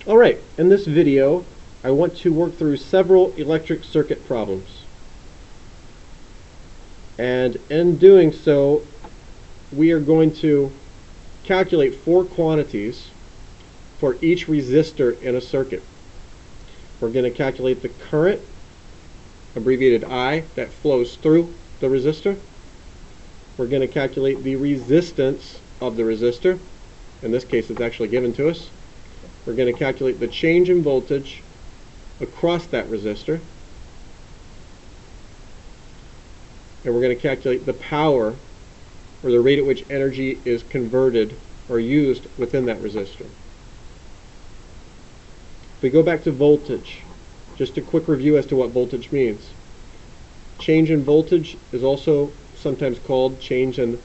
Alright, in this video I want to work through several electric circuit problems. And in doing so, we are going to calculate four quantities for each resistor in a circuit. We're going to calculate the current, abbreviated I, that flows through the resistor. We're going to calculate the resistance of the resistor. In this case, it's actually given to us. We're going to calculate the change in voltage across that resistor. And we're going to calculate the power, or the rate at which energy is converted or used within that resistor. If we go back to voltage, just a quick review as to what voltage means. Change in voltage is also sometimes called change in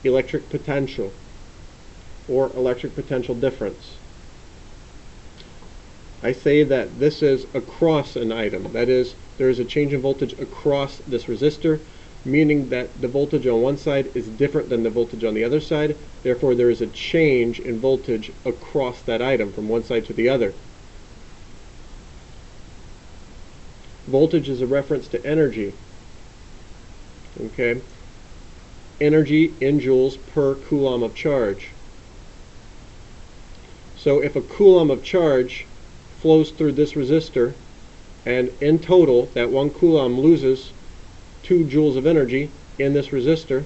electric potential or electric potential difference. I say that this is across an item. That is, there is a change in voltage across this resistor, meaning that the voltage on one side is different than the voltage on the other side. Therefore, there is a change in voltage across that item from one side to the other. Voltage is a reference to energy. Okay? Energy in joules per coulomb of charge. So if a coulomb of charge flows through this resistor, and in total that 1 coulomb loses 2 joules of energy in this resistor,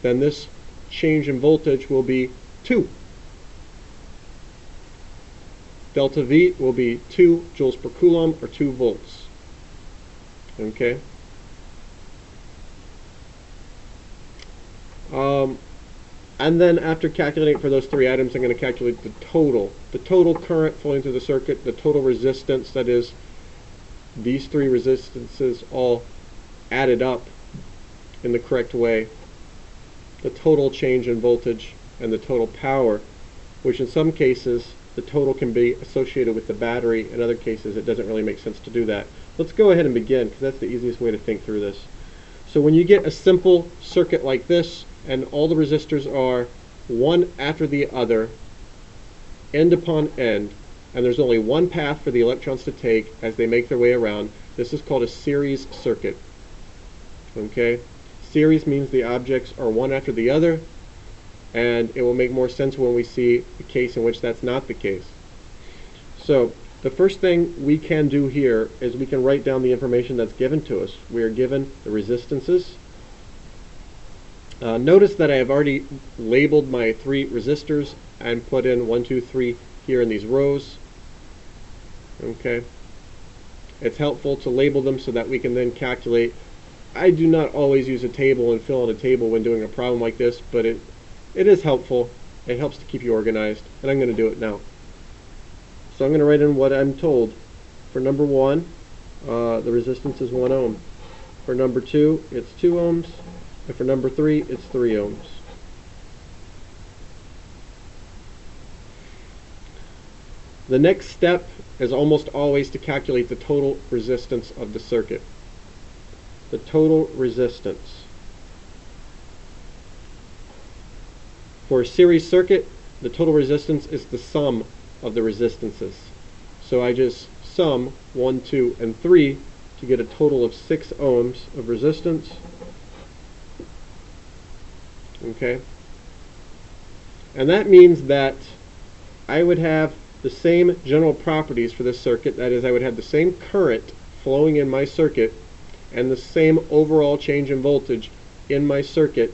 then this change in voltage will be 2. Delta V will be 2 joules per coulomb, or 2 volts. Okay? And then after calculating for those three items, I'm going to calculate the total current flowing through the circuit, the total resistance, that is, these three resistances all added up in the correct way, the total change in voltage, and the total power, which in some cases the total can be associated with the battery. In other cases it doesn't really make sense to do that. Let's go ahead and begin, because that's the easiest way to think through this. So when you get a simple circuit like this, and all the resistors are one after the other, end upon end, and there's only one path for the electrons to take as they make their way around, this is called a series circuit. Okay? Series means the objects are one after the other, and it will make more sense when we see a case in which that's not the case. So the first thing we can do here is we can write down the information that's given to us. We are given the resistances. Notice that I have already labeled my 3 resistors and put in 1, 2, 3 here in these rows. Okay. It's helpful to label them so that we can then calculate. I do not always use a table and fill in a table when doing a problem like this, but it is helpful. It helps to keep you organized, and I'm going to do it now. So I'm going to write in what I'm told. For number 1, the resistance is 1 ohm. For number 2, it's 2 ohms. And for number 3, it's 3 ohms. The next step is almost always to calculate the total resistance of the circuit. The total resistance. For a series circuit, the total resistance is the sum of the resistances. So I just sum 1, 2, and 3 to get a total of 6 ohms of resistance. Okay? And that means that I would have the same general properties for this circuit. That is, I would have the same current flowing in my circuit and the same overall change in voltage in my circuit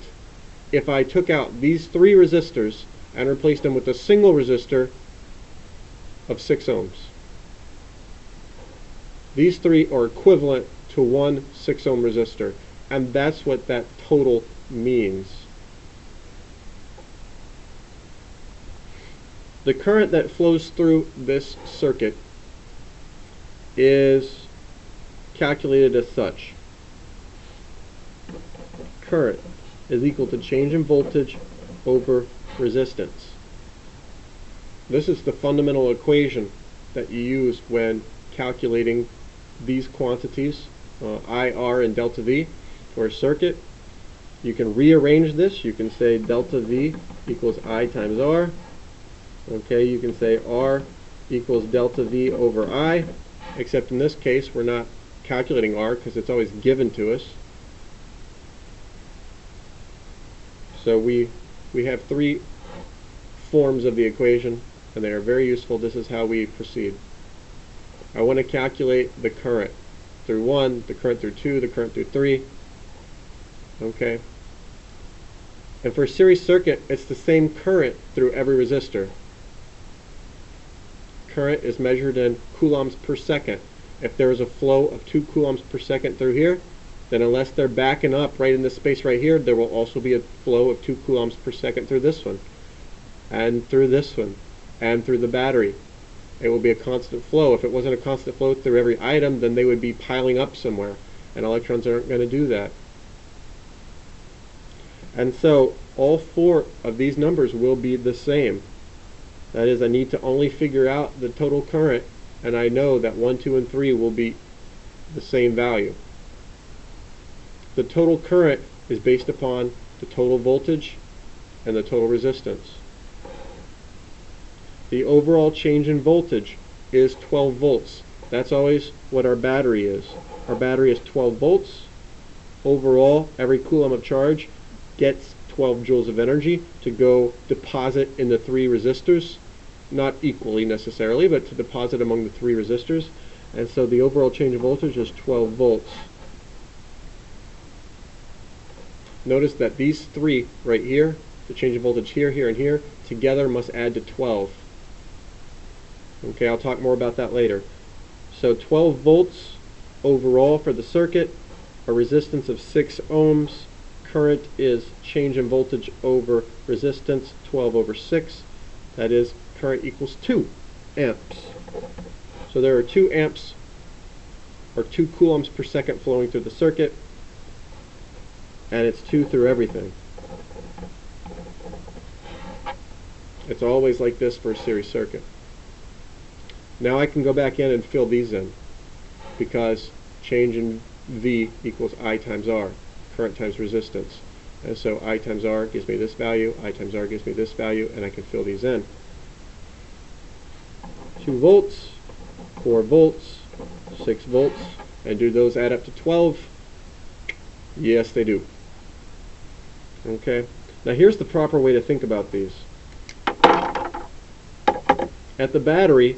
if I took out these 3 resistors and replaced them with a single resistor of 6 ohms. These 3 are equivalent to one 6 ohm resistor, and that's what that total means. The current that flows through this circuit is calculated as such. Current is equal to change in voltage over resistance. This is the fundamental equation that you use when calculating these quantities, I, R, and delta V, for a circuit. You can rearrange this. You can say delta V equals I times R. Okay, you can say R equals delta V over I, except in this case we're not calculating R because it's always given to us. So we have three forms of the equation, and they are very useful. This is how we proceed. I want to calculate the current through 1, the current through 2, the current through 3. Okay? And for a series circuit, it's the same current through every resistor. Current is measured in coulombs per second. If there is a flow of 2 coulombs per second through here, then unless they're backing up right in this space right here, there will also be a flow of 2 coulombs per second through this one, and through this one, and through the battery. It will be a constant flow. If it wasn't a constant flow through every item, then they would be piling up somewhere, and electrons aren't going to do that. And so all 4 of these numbers will be the same. That is, I need to only figure out the total current, and I know that 1, 2, and 3 will be the same value. The total current is based upon the total voltage and the total resistance. The overall change in voltage is 12 volts. That's always what our battery is. Our battery is 12 volts. Overall, every coulomb of charge gets 12 joules of energy to go deposit in the 3 resistors, not equally necessarily, but to deposit among the 3 resistors. And so the overall change of voltage is 12 volts. Notice that these 3 right here, the change of voltage here, here, and here, together must add to 12. Okay, I'll talk more about that later. So 12 volts overall for the circuit, a resistance of 6 ohms. Current is change in voltage over resistance, 12 over 6. That is, current equals 2 amps. So there are 2 amps, or 2 coulombs per second flowing through the circuit, and it's 2 through everything. It's always like this for a series circuit. Now I can go back in and fill these in, because change in V equals I times R, current times resistance. And so I times R gives me this value, I times R gives me this value, and I can fill these in. 2 volts, 4 volts, 6 volts, and do those add up to 12? Yes, they do. Okay, now here's the proper way to think about these. At the battery,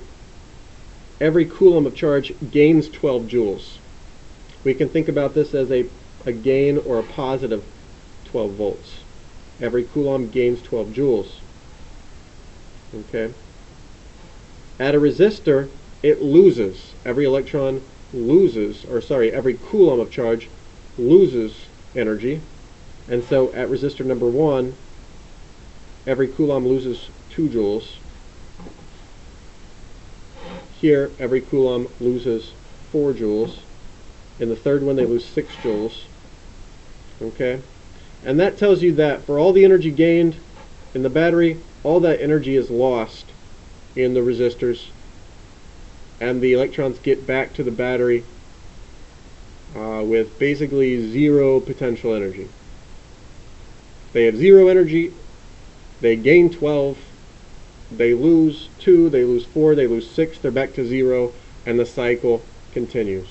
every coulomb of charge gains 12 joules. We can think about this as a gain or a positive 12 volts. Every coulomb gains 12 joules. Okay. At a resistor, it loses. Every electron loses, or sorry, every coulomb of charge loses energy. And so at resistor number 1, every coulomb loses 2 joules. Here, every coulomb loses 4 joules. In the third one, they lose 6 joules. Okay? And that tells you that for all the energy gained in the battery, all that energy is lost in the resistors, and the electrons get back to the battery with basically 0 potential energy. They have 0 energy, they gain 12, they lose 2, they lose 4, they lose 6, they're back to 0, and the cycle continues.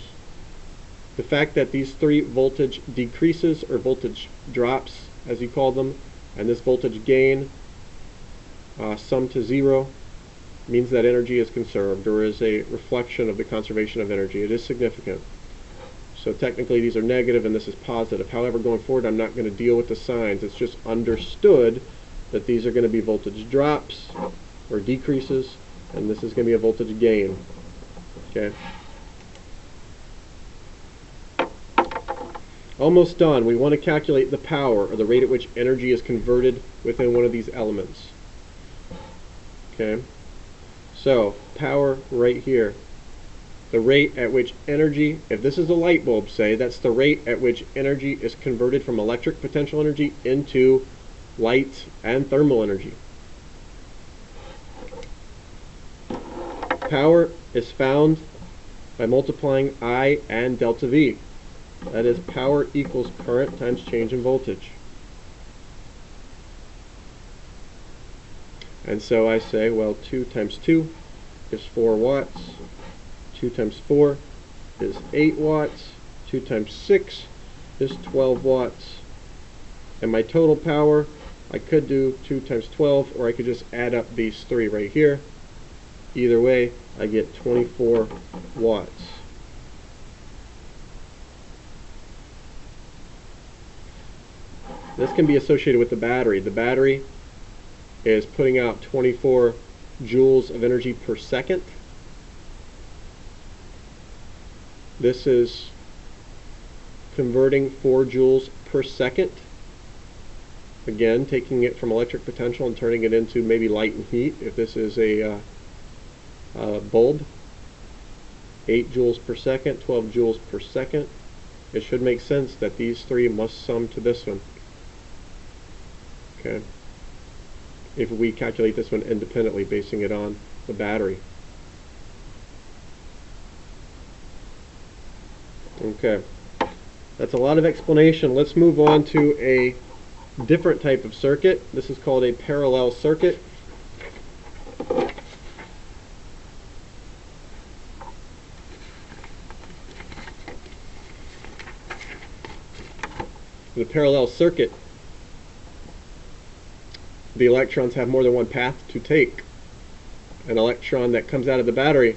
The fact that these 3 voltage decreases, or voltage drops as you call them, and this voltage gain sum to 0 means that energy is conserved, or is a reflection of the conservation of energy. It is significant. So technically these are negative and this is positive. However, going forward I'm not going to deal with the signs. It's just understood that these are going to be voltage drops or decreases, and this is going to be a voltage gain. Okay. Almost done. We want to calculate the power, or the rate at which energy is converted within one of these elements. Okay. So, power right here. The rate at which energy, if this is a light bulb, say, that's the rate at which energy is converted from electric potential energy into light and thermal energy. Power is found by multiplying I and delta V. That is, power equals current times change in voltage. And so I say, well, 2 times 2 is 4 watts. 2 times 4 is 8 watts. 2 times 6 is 12 watts. And my total power, I could do 2 times 12, or I could just add up these three right here. Either way, I get 24 watts. This can be associated with the battery. The battery is putting out 24 joules of energy per second. This is converting 4 joules per second. Again, taking it from electric potential and turning it into maybe light and heat if this is a bulb. 8 joules per second, 12 joules per second. It should make sense that these three must sum to this one. Okay. If we calculate this one independently, basing it on the battery. Okay. That's a lot of explanation. Let's move on to a different type of circuit. This is called a parallel circuit. In a parallel circuit, the electrons have more than one path to take. An electron that comes out of the battery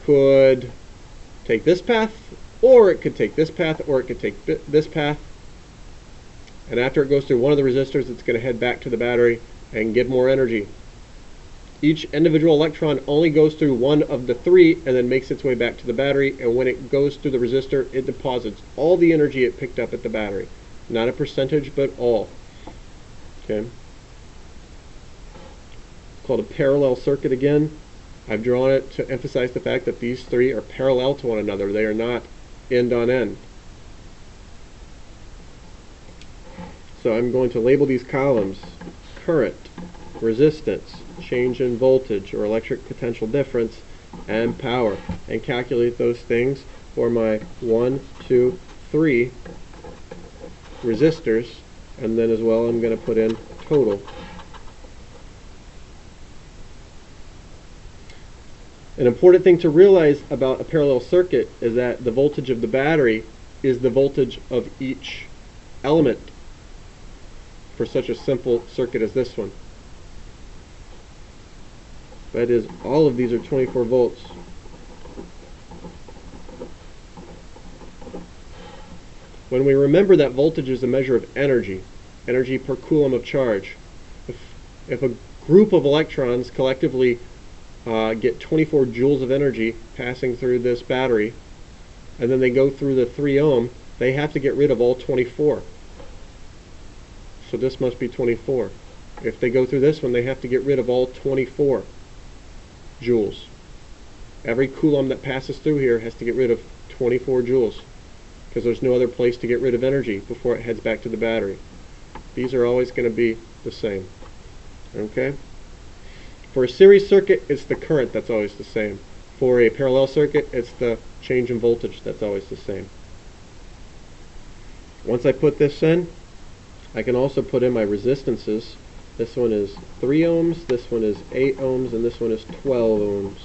could take this path, or it could take this path, or it could take this path. And after it goes through one of the resistors, it's going to head back to the battery and give more energy. Each individual electron only goes through one of the three and then makes its way back to the battery, and when it goes through the resistor, it deposits all the energy it picked up at the battery. Not a percentage, but all. Okay. It's called a parallel circuit again. I've drawn it to emphasize the fact that these three are parallel to one another. They are not end on end. So I'm going to label these columns current, resistance, change in voltage or electric potential difference, and power, and calculate those things for my 1, 2, 3 resistors, and then as well I'm going to put in total. An important thing to realize about a parallel circuit is that the voltage of the battery is the voltage of each element for such a simple circuit as this one. That is, all of these are 24 volts. When we remember that voltage is a measure of energy, energy per coulomb of charge, if a group of electrons collectively get 24 joules of energy passing through this battery, and then they go through the 3 ohm, they have to get rid of all 24. So this must be 24. If they go through this one, they have to get rid of all 24 joules. Every coulomb that passes through here has to get rid of 24 joules, because there's no other place to get rid of energy before it heads back to the battery. These are always going to be the same. Okay? For a series circuit, it's the current that's always the same. For a parallel circuit, it's the change in voltage that's always the same. Once I put this in, I can also put in my resistances. This one is 3 ohms, this one is 8 ohms, and this one is 12 ohms.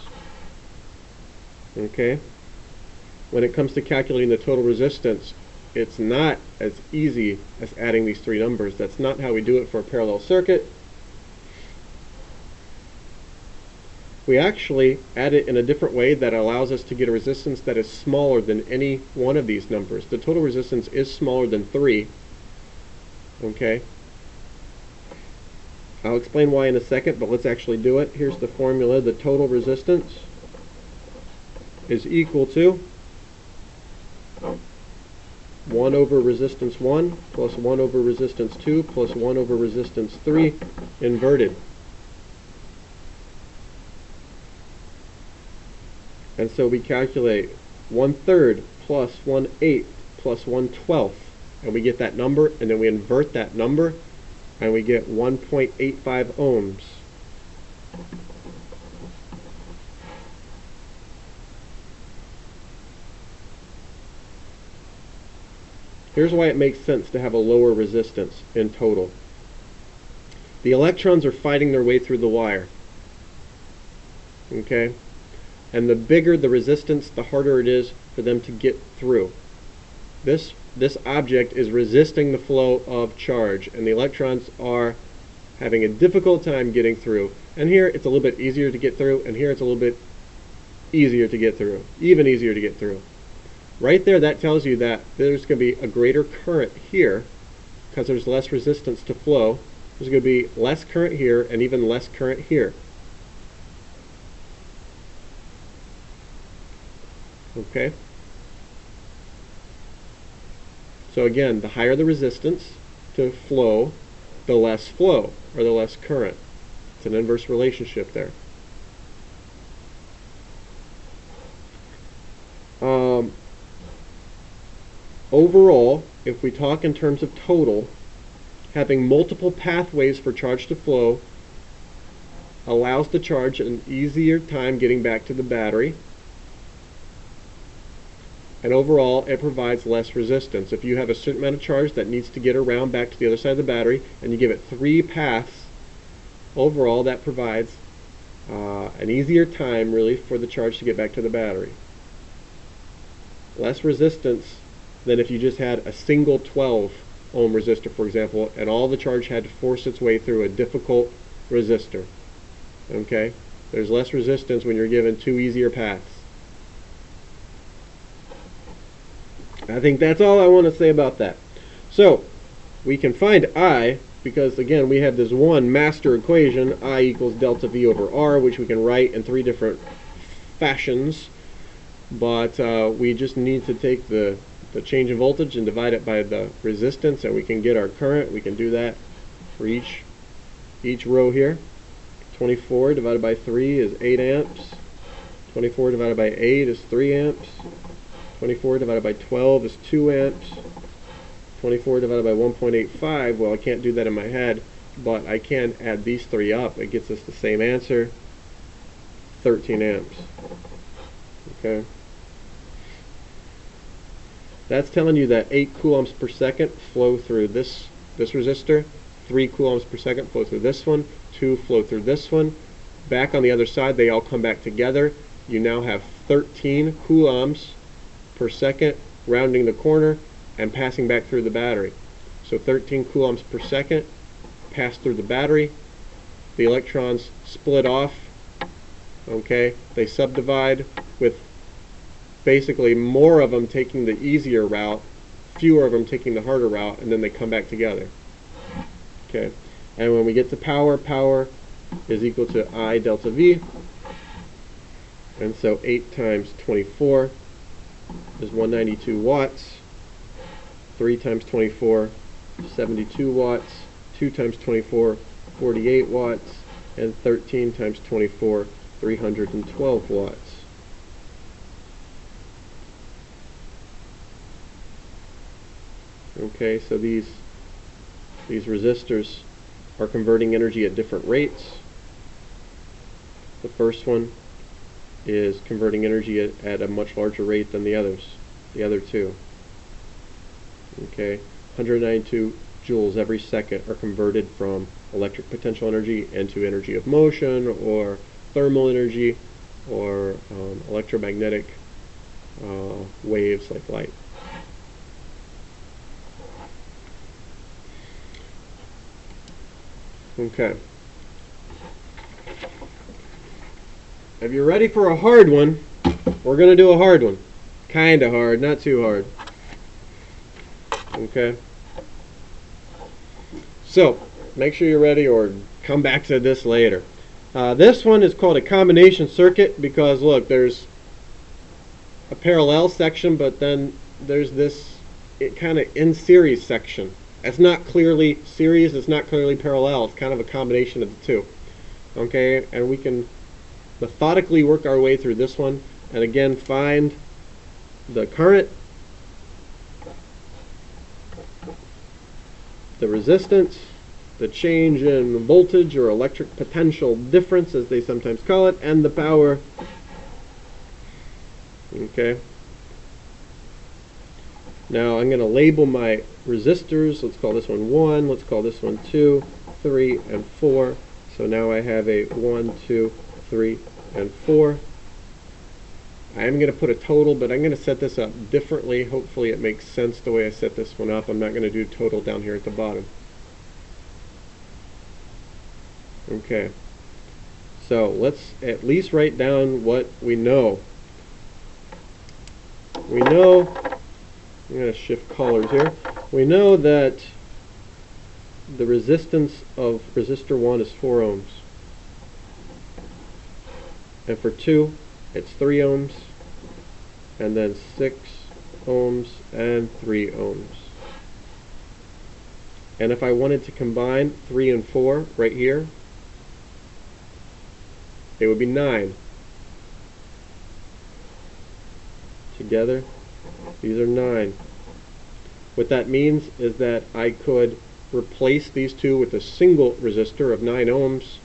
Okay? When it comes to calculating the total resistance, it's not as easy as adding these three numbers. That's not how we do it for a parallel circuit. We actually add it in a different way that allows us to get a resistance that is smaller than any one of these numbers. The total resistance is smaller than 3. Okay? I'll explain why in a second, but let's actually do it. Here's the formula. The total resistance is equal to 1 over resistance 1 plus 1 over resistance 2 plus 1 over resistance 3 inverted. And so we calculate 1/3 plus 1/8 plus 1/12, and we get that number, and then we invert that number, and we get 1.85 ohms. Here's why it makes sense to have a lower resistance in total. The electrons are fighting their way through the wire. Okay? And the bigger the resistance, the harder it is for them to get through. This object is resisting the flow of charge, and the electrons are having a difficult time getting through. And here it's a little bit easier to get through, and here it's a little bit easier to get through, even easier to get through. Right there, that tells you that there's going to be a greater current here because there's less resistance to flow. There's going to be less current here and even less current here. Okay? So again, the higher the resistance to flow, the less flow, or the less current. It's an inverse relationship there. Overall, if we talk in terms of total, having multiple pathways for charge to flow allows the charge an easier time getting back to the battery. And overall, it provides less resistance. If you have a certain amount of charge that needs to get around back to the other side of the battery, and you give it 3 paths, overall that provides an easier time, really, for the charge to get back to the battery. Less resistance than if you just had a single 12 ohm resistor, for example, and all the charge had to force its way through a difficult resistor. Okay? There's less resistance when you're given 2 easier paths. I think that's all I want to say about that. So, we can find I, because again we have this one master equation, I equals delta V over R, which we can write in 3 different fashions, but we just need to take the change in voltage and divide it by the resistance, and we can get our current. We can do that for each row here. 24 divided by 3 is 8 amps. 24 divided by 8 is 3 amps. 24 divided by 12 is 2 amps. 24 divided by 1.85, well, I can't do that in my head, but I can add these 3 up. It gets us the same answer, 13 amps. Okay? That's telling you that 8 coulombs per second flow through this resistor, 3 coulombs per second flow through this one, 2 flow through this one. Back on the other side, they all come back together. You now have 13 coulombs per second rounding the corner and passing back through the battery. So 13 coulombs per second pass through the battery. The electrons split off. Okay, they subdivide with basically more of them taking the easier route, fewer of them taking the harder route, and then they come back together. Okay, and when we get to power, power is equal to I delta V, and so 8 times 24 is 192 watts, 3 times 24, 72 watts, 2 times 24, 48 watts, and 13 times 24, 312 watts. Okay, so these resistors are converting energy at different rates. The first one is converting energy at a much larger rate than the other two. Okay, 192 joules every second are converted from electric potential energy into energy of motion, or thermal energy, or electromagnetic waves like light. Okay. If you're ready for a hard one, we're going to do a hard one. Kind of hard, not too hard. Okay. So, make sure you're ready, or come back to this later. This one is called a combination circuit because, look, there's a parallel section, but then there's this kind of in series section. It's not clearly series, it's not clearly parallel, it's kind of a combination of the two. Okay, and we can methodically work our way through this one, and again find the current, the resistance, the change in voltage or electric potential difference as they sometimes call it, and the power. Okay. Now I'm going to label my resistors. Let's call this one 1, let's call this one 2, 3, and 4. So now I have a 1, 2, 3, and 4. I am going to put a total, but I'm going to set this up differently. Hopefully it makes sense the way I set this one up. I'm not going to do total down here at the bottom. Okay, so let's at least write down what we know. We know, I'm going to shift colors here. We know that the resistance of resistor 1 is 4 ohms. And for 2, it's 3 ohms, and then 6 ohms and 3 ohms. And if I wanted to combine 3 and 4 right here, it would be 9. Together, these are 9. What that means is that I could replace these two with a single resistor of 9 ohms,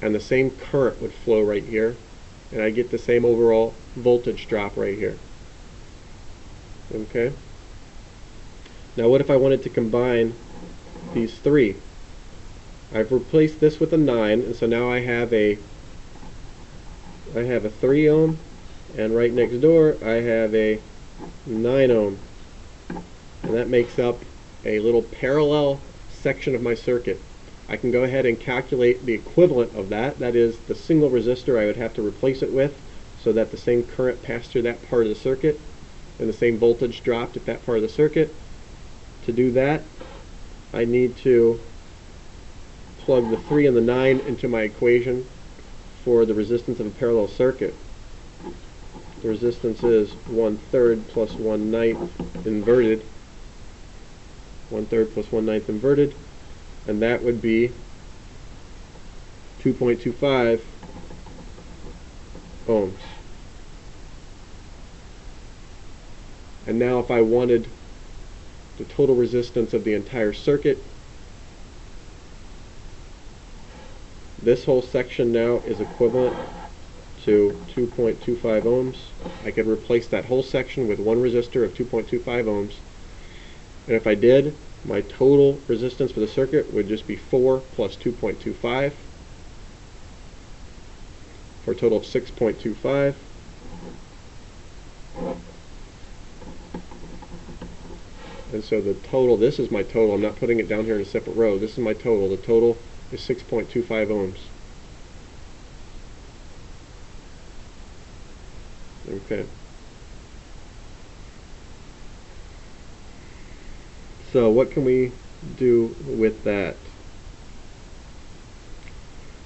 and the same current would flow right here, and I get the same overall voltage drop right here. Okay? Now what if I wanted to combine these three? I've replaced this with a 9, and so now I have a 3 ohm, and right next door I have a 9 ohm, and that makes up a little parallel section of my circuit. I can go ahead and calculate the equivalent of that. That is the single resistor I would have to replace it with, so that the same current passed through that part of the circuit and the same voltage dropped at that part of the circuit. To do that, I need to plug the 3 and the 9 into my equation for the resistance of a parallel circuit. The resistance is 1/3 plus 1/9 inverted. 1/3 plus 1/9 inverted, and that would be 2.25 ohms. And now if I wanted the total resistance of the entire circuit, this whole section now is equivalent to 2.25 ohms. I could replace that whole section with one resistor of 2.25 ohms. And if I did, my total resistance for the circuit would just be 4 plus 2.25 for a total of 6.25. And so the total, this is my total. I'm not putting it down here in a separate row. This is my total. The total is 6.25 ohms. Okay. So what can we do with that?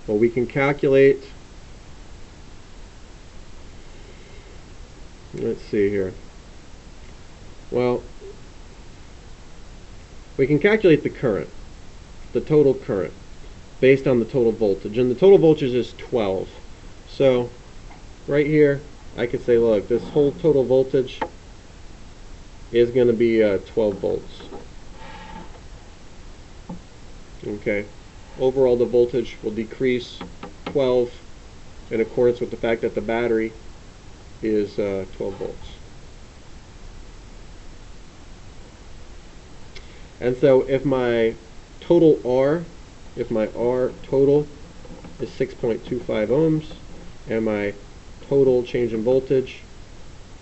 Well, we can calculate, let's see here. Well, we can calculate the current, the total current, based on the total voltage. And the total voltage is 12. So right here, I could say, look, this whole total voltage is going to be 12 volts. Okay. Overall, the voltage will decrease 12 in accordance with the fact that the battery is 12 volts. And so if my total R, if my R total is 6.25 ohms, and my total change in voltage,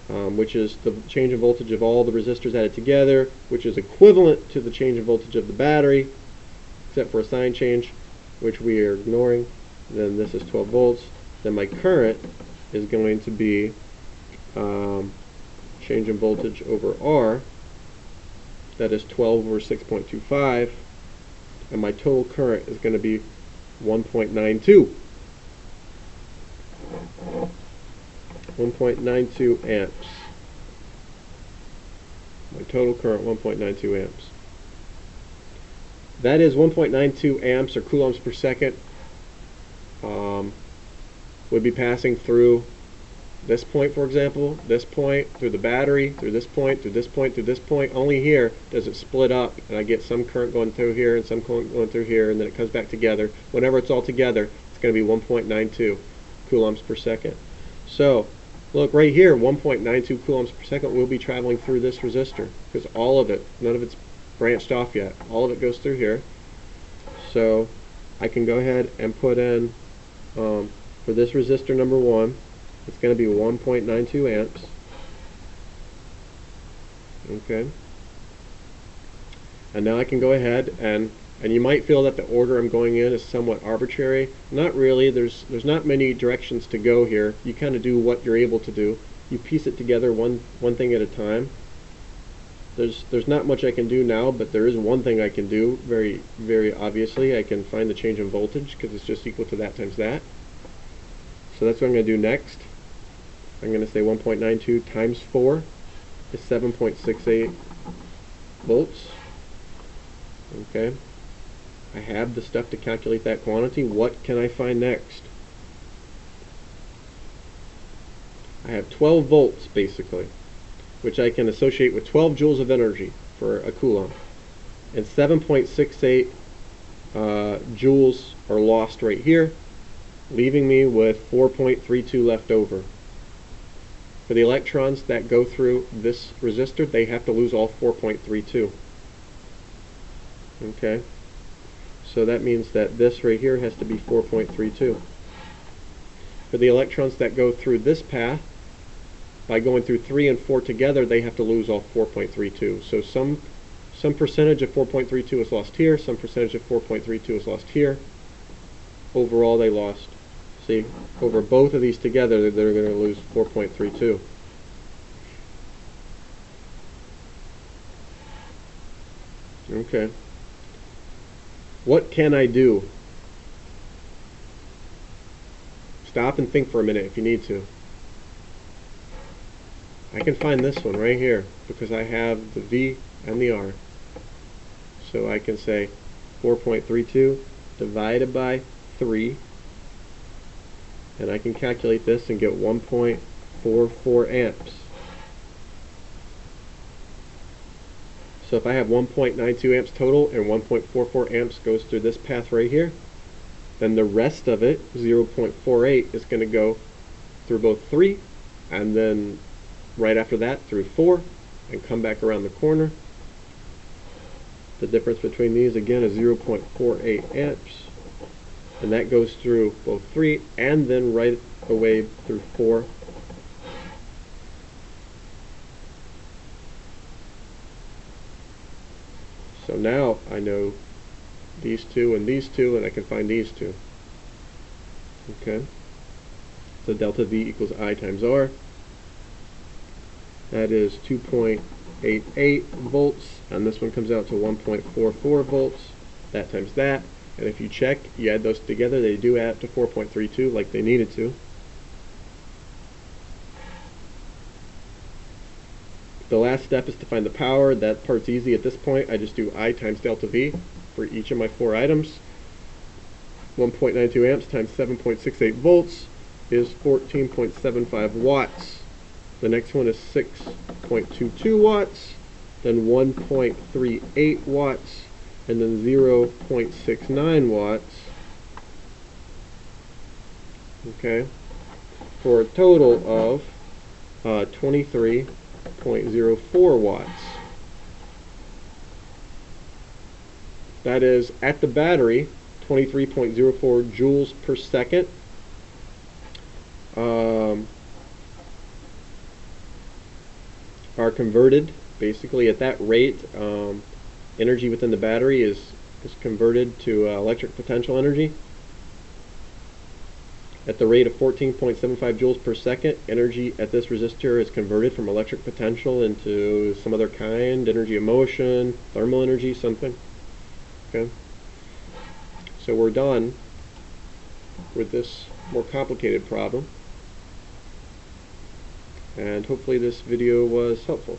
which is the change in voltage of all the resistors added together, which is equivalent to the change in voltage of the battery, except for a sign change, which we are ignoring, then this is 12 volts. Then my current is going to be change in voltage over R, that is 12 over 6.25, and my total current is going to be 1.92. 1.92 amps. My total current, 1.92 amps. That is 1.92 amps or coulombs per second would be passing through this point, for example, this point, through the battery, through this point, through this point, through this point. Only here does it split up, and I get some current going through here and some current going through here, and then it comes back together. Whenever it's all together, it's going to be 1.92 coulombs per second. So, look right here, 1.92 coulombs per second will be traveling through this resistor, because all of it, none of it's branched off yet. All of it goes through here. So, I can go ahead and put in for this resistor number 1, it's going to be 1.92 amps. Okay. And now I can go ahead and you might feel that the order I'm going in is somewhat arbitrary. Not really. There's not many directions to go here. You kind of do what you're able to do. You piece it together one thing at a time. There's not much I can do now, but there is one thing I can do very, very obviously. I can find the change in voltage because it's just equal to that times that. So that's what I'm going to do next. I'm going to say 1.92 times 4 is 7.68 volts. Okay. I have the stuff to calculate that quantity. What can I find next? I have 12 volts basically, which I can associate with 12 joules of energy for a Coulomb. And 7.68 joules are lost right here, leaving me with 4.32 left over. For the electrons that go through this resistor, they have to lose all 4.32. Okay, so that means that this right here has to be 4.32. For the electrons that go through this path, by going through 3 and 4 together, they have to lose all 4.32. So some percentage of 4.32 is lost here, some percentage of 4.32 is lost here. Overall, they lost. See, over both of these together, they're going to lose 4.32. Okay. What can I do? Stop and think for a minute if you need to. I can find this one right here because I have the V and the R. So I can say 4.32 divided by 3, and I can calculate this and get 1.44 amps. So if I have 1.92 amps total and 1.44 amps goes through this path right here, then the rest of it, 0.48, is going to go through both 3 and then right after that through 4 and come back around the corner. The difference between these again is 0.48 amps, and that goes through both 3 and then right away through 4. So now I know these two, and I can find these two. Okay. So delta V equals I times R. That is 2.88 volts, and this one comes out to 1.44 volts. That times that. And if you check, you add those together, they do add up to 4.32 like they needed to. The last step is to find the power. That part's easy at this point. I just do I times delta V for each of my 4 items. 1.92 amps times 7.68 volts is 14.75 watts. The next one is 6.22 watts, then 1.38 watts, and then 0.69 watts. Okay, for a total of 23.04 watts. That is, at the battery, 23.04 joules per second. Are converted basically at that rate. Energy within the battery is converted to electric potential energy. At the rate of 14.75 joules per second, energy at this resistor is converted from electric potential into some other kind, energy of motion, thermal energy, something. Okay. So we're done with this more complicated problem. And hopefully this video was helpful.